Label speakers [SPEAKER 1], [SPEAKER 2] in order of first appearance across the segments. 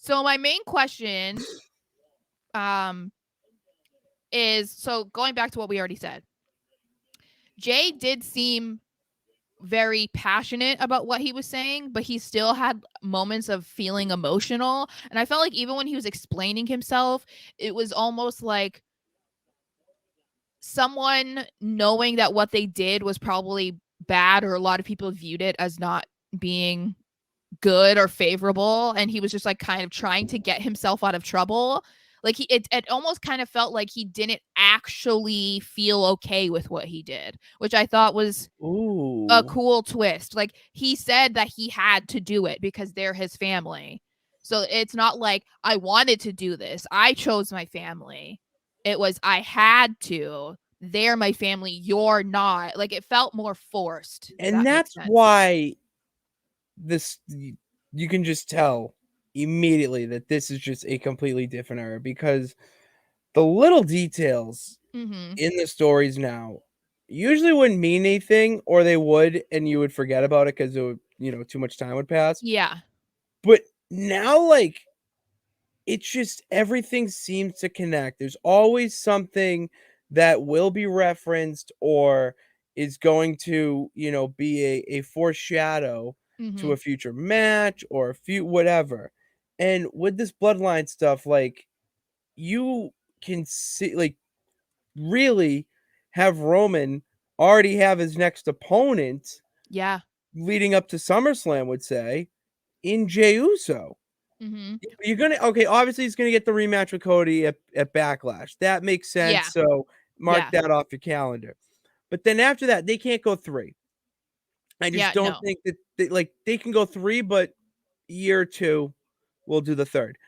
[SPEAKER 1] So my main question is, so going back to what we already said, Jey did seem very passionate about what he was saying, but he still had moments of feeling emotional. And I felt like even when he was explaining himself, it was almost like someone knowing that what they did was probably bad, or a lot of people viewed it as not being good or favorable, and he was just like kind of trying to get himself out of trouble. Like it almost kind of felt like he didn't actually feel okay with what he did, which I thought was a
[SPEAKER 2] Ooh.
[SPEAKER 1] cool twist. Like, he said that he had to do it because they're his family. So it's not like I wanted to do this. I chose my family. It was I had to. They're my family. You're not. Like, it felt more forced, if
[SPEAKER 2] And
[SPEAKER 1] that makes
[SPEAKER 2] that's
[SPEAKER 1] sense.
[SPEAKER 2] why this you can just tell immediately that this is just a completely different era, because the little details
[SPEAKER 1] Mhm.
[SPEAKER 2] in the stories now usually wouldn't mean anything, or they would and you would forget about it because it would, too much time would pass.
[SPEAKER 1] Yeah.
[SPEAKER 2] But now, like, it's just everything seems to connect. There's always something that will be referenced or is going to, be a foreshadow to a
[SPEAKER 1] Mhm.
[SPEAKER 2] future match or a few whatever. And with this bloodline stuff, like, you can see, like, really have Roman already have his next opponent
[SPEAKER 1] Yeah.
[SPEAKER 2] leading up to SummerSlam, would say, in Jey Uso.
[SPEAKER 1] Mhm.
[SPEAKER 2] You're gonna okay, obviously he's gonna get the rematch with Cody at Backlash. That makes sense,
[SPEAKER 1] Yeah.
[SPEAKER 2] so mark
[SPEAKER 1] Yeah.
[SPEAKER 2] that off your calendar. But then after that, they can't go 3. I just
[SPEAKER 1] Yeah,
[SPEAKER 2] don't
[SPEAKER 1] no.
[SPEAKER 2] think that they can go 3, but year 2, we'll do the 3rd.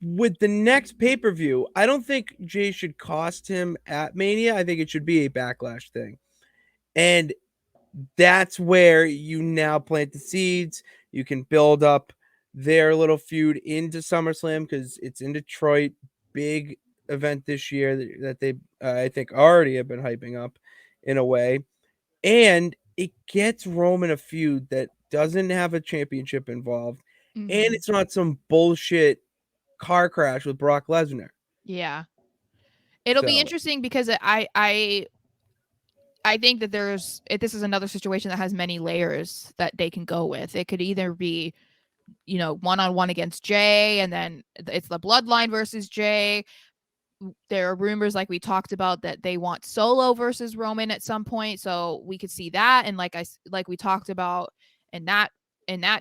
[SPEAKER 2] With the next pay-per-view, I don't think Jay should cost him at Mania. I think it should be a Backlash thing. And that's where you now plant the seeds. You can build up their little feud into SummerSlam because it's in Detroit. Big event this year that they, I think, already have been hyping up in a way. And it gets Roman a feud that doesn't have a championship involved. And
[SPEAKER 1] Mhm.
[SPEAKER 2] it's not some bullshit car crash with Brock Lesnar.
[SPEAKER 1] Yeah. It'll be
[SPEAKER 2] So,
[SPEAKER 1] interesting because I think that this is another situation that has many layers that they can go with. It could either be, one-on-one against Jey, and then it's the Bloodline versus Jey. There are rumors, like we talked about, that they want Solo versus Roman at some point, so we could see that. And like we talked about in that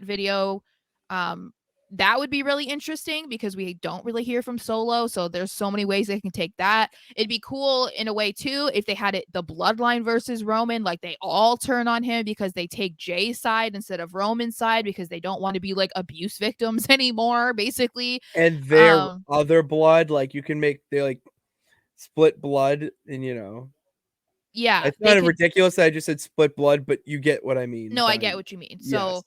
[SPEAKER 1] video, um that would be really interesting because we don't really hear from Solo, so there's so many ways they can take that. It'd be cool in a way too if they had it the Bloodline versus Roman, like they all turn on him because they take Jay's side instead of Roman's side because they don't want to be like abuse victims anymore, basically.
[SPEAKER 2] and their
[SPEAKER 1] um
[SPEAKER 2] other blood, like, you can make they like split blood, and
[SPEAKER 1] yeah,
[SPEAKER 2] it's
[SPEAKER 1] they
[SPEAKER 2] kind of
[SPEAKER 1] could.
[SPEAKER 2] ridiculous that I just said split blood, but you get what I mean
[SPEAKER 1] No, I
[SPEAKER 2] by
[SPEAKER 1] get what you mean.
[SPEAKER 2] yes,
[SPEAKER 1] So,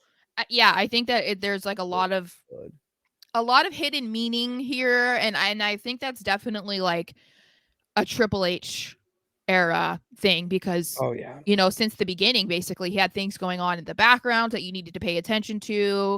[SPEAKER 1] yeah, I think that there's like
[SPEAKER 2] split blood.
[SPEAKER 1] a lot of hidden meaning here, and I think that's definitely like a Triple H era thing because,
[SPEAKER 2] Oh, yeah.
[SPEAKER 1] since the beginning, basically, he had things going on in the background that you needed to pay attention to.